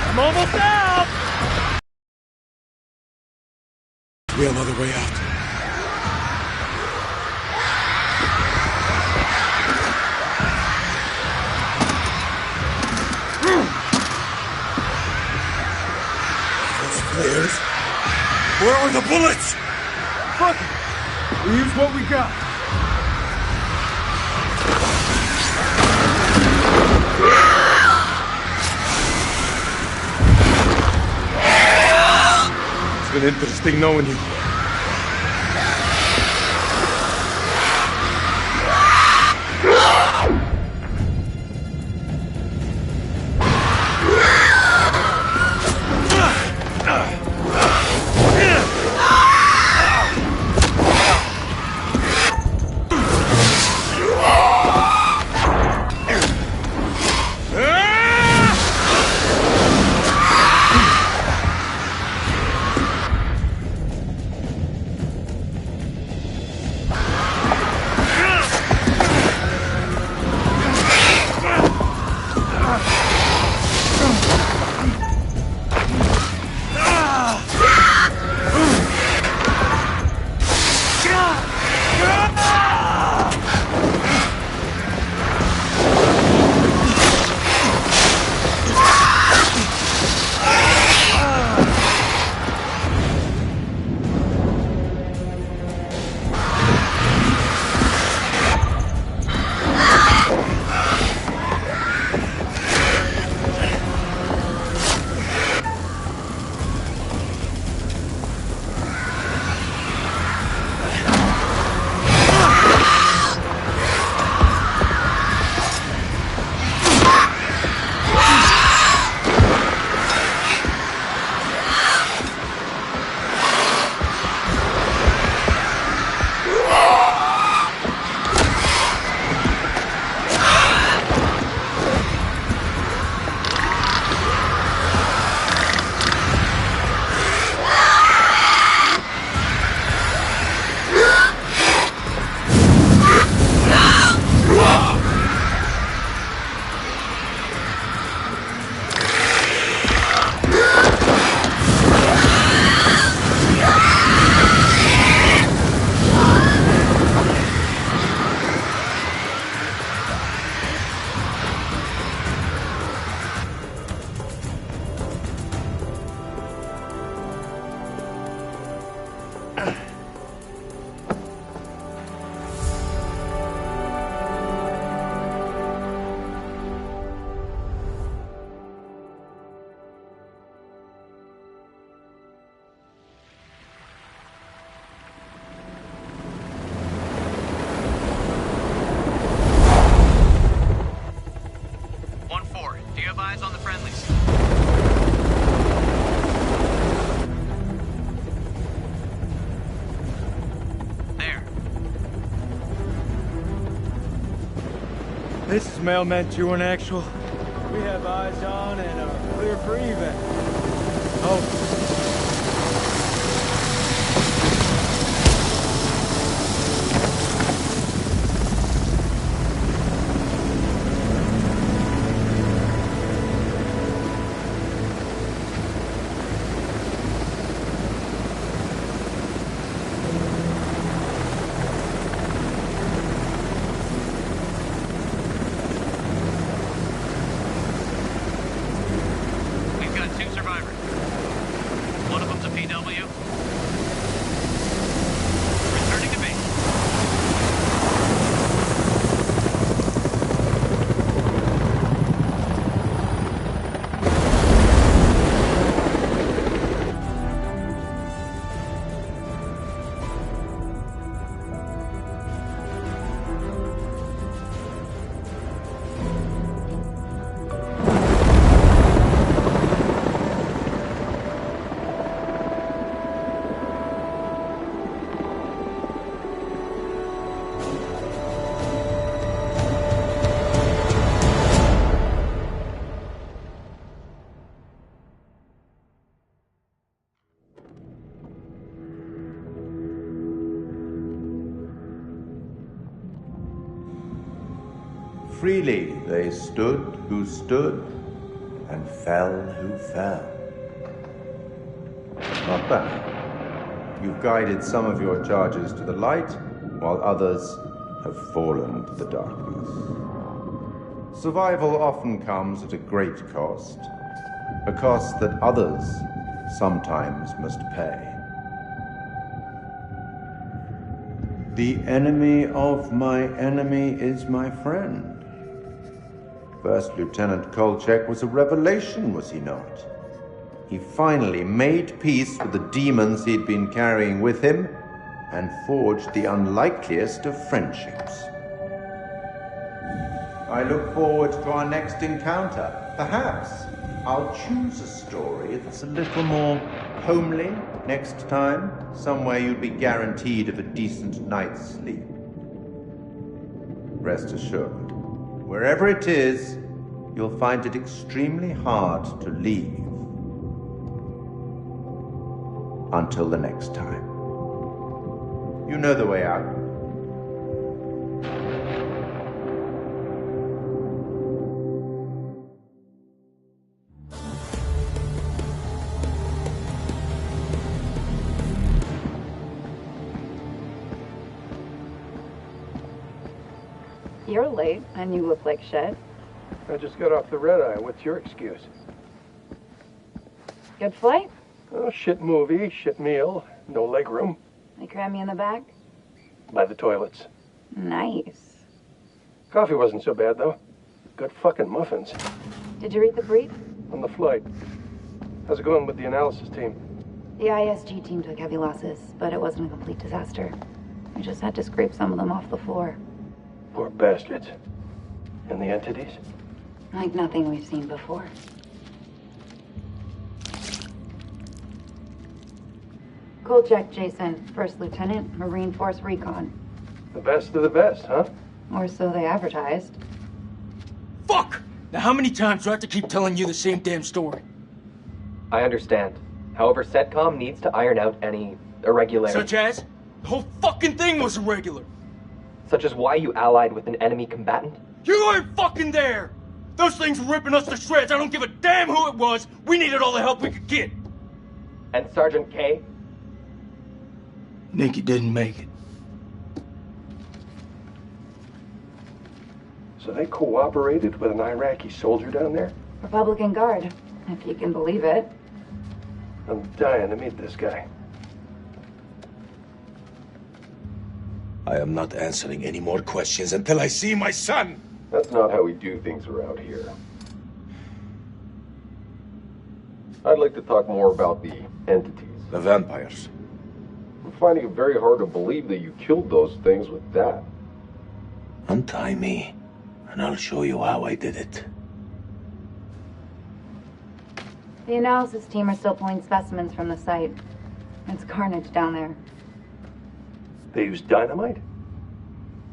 I'm almost out! We have another way out. Those flares? Where are the bullets? Fuck it! We use what we got. It's been interesting knowing you. you have eyes on the friendlies? There. This is Mailman 2 in actual. We have eyes on and are clear for evac. Oh. Freely they stood who stood, and fell who fell. Not bad. You've guided some of your charges to the light, while others have fallen to the darkness. Survival often comes at a great cost, a cost that others sometimes must pay. The enemy of my enemy is my friend. First Lieutenant Kolchak was a revelation, was he not? He finally made peace with the demons he'd been carrying with him and forged the unlikeliest of friendships. I look forward to our next encounter. Perhaps I'll choose a story that's a little more homely next time, somewhere you'd be guaranteed of a decent night's sleep. Rest assured, wherever it is, you'll find it extremely hard to leave. Until the next time. You know the way out. You're late, and you look like shit. I just got off the red eye. What's your excuse? Good flight? Oh, shit movie, shit meal, no legroom. They cram me in the back? By the toilets. Nice. Coffee wasn't so bad, though. Good fucking muffins. Did you read the brief? On the flight. How's it going with the analysis team? The ISG team took heavy losses, but it wasn't a complete disaster. We just had to scrape some of them off the floor. Poor bastards. And the entities? Like nothing we've seen before. Kolchak Jason, First Lieutenant, Marine Force Recon. The best of the best, huh? Or so they advertised. Fuck! Now how many times do I have to keep telling you the same damn story? I understand. However, CENTCOM needs to iron out any irregularities. Such as? The whole fucking thing was irregular! Such as why you allied with an enemy combatant? You weren't fucking there! Those things were ripping us to shreds. I don't give a damn who it was. We needed all the help we could get. And Sergeant K? Nikki didn't make it. So they cooperated with an Iraqi soldier down there? Republican Guard, if you can believe it. I'm dying to meet this guy. I am not answering any more questions until I see my son! That's not how we do things around here. I'd like to talk more about the entities. The vampires. I'm finding it very hard to believe that you killed those things with that. Untie me, and I'll show you how I did it. The analysis team are still pulling specimens from the site. It's carnage down there. They use dynamite?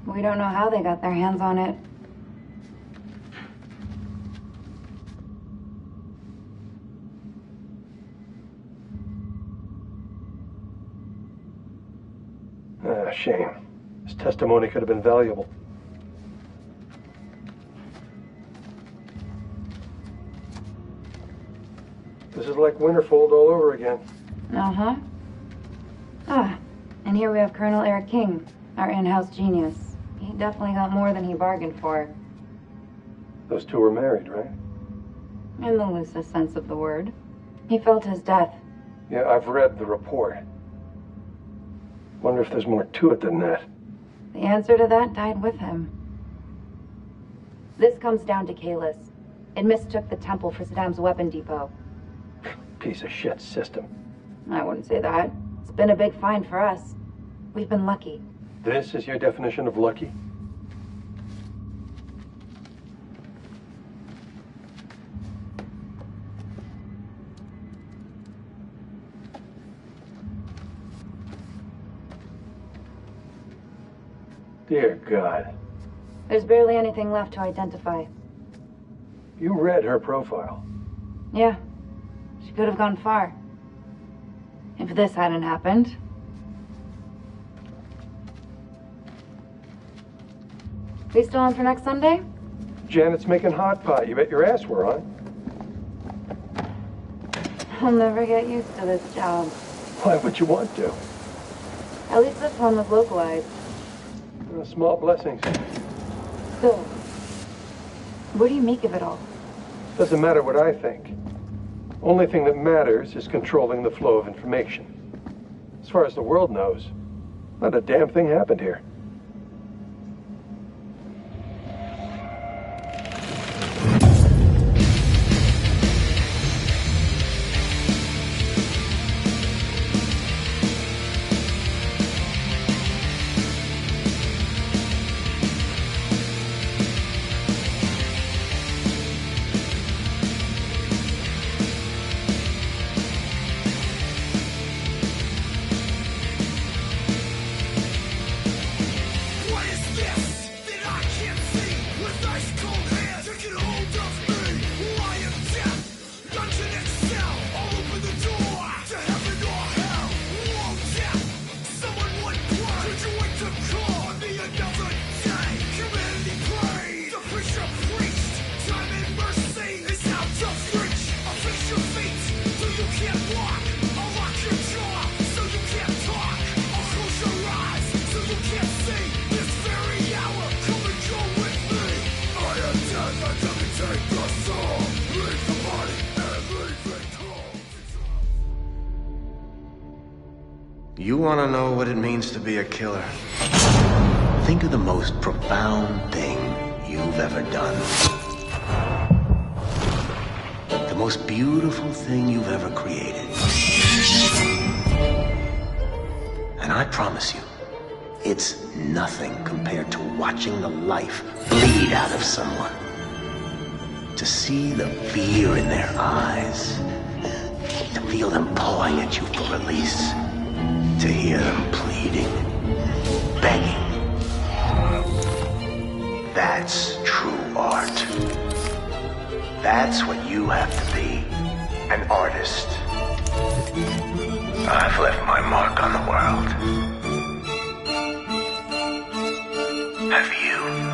We don't know how they got their hands on it. Shame. His testimony could have been valuable. This is like Winterfold all over again. Uh-huh. And here we have Colonel Eric King, our in-house genius. He definitely got more than he bargained for. Those two were married, right? In the loosest sense of the word. He felt his death. Yeah, I've read the report. Wonder if there's more to it than that. The answer to that died with him. This comes down to Kalis. It mistook the temple for Saddam's weapon depot. Piece of shit system. I wouldn't say that. It's been a big find for us. We've been lucky. This is your definition of lucky? Dear God. There's barely anything left to identify. You read her profile. Yeah. She could have gone far. If this hadn't happened. We still on for next Sunday? Janet's making hot pot. You bet your ass we're on. I'll never get used to this job. Why would you want to? At least this one was localized. Small blessings. Still, what do you make of it all? Doesn't matter what I think. Only thing that matters is controlling the flow of information. As far as the world knows, not a damn thing happened here. You want to know what it means to be a killer? Think of the most profound thing you've ever done. The most beautiful thing you've ever created. And I promise you, it's nothing compared to watching the life bleed out of someone. To see the fear in their eyes. To feel them pawing at you for release. To hear them pleading, begging. That's true art. That's what you have to be, an artist. I've left my mark on the world. Have you?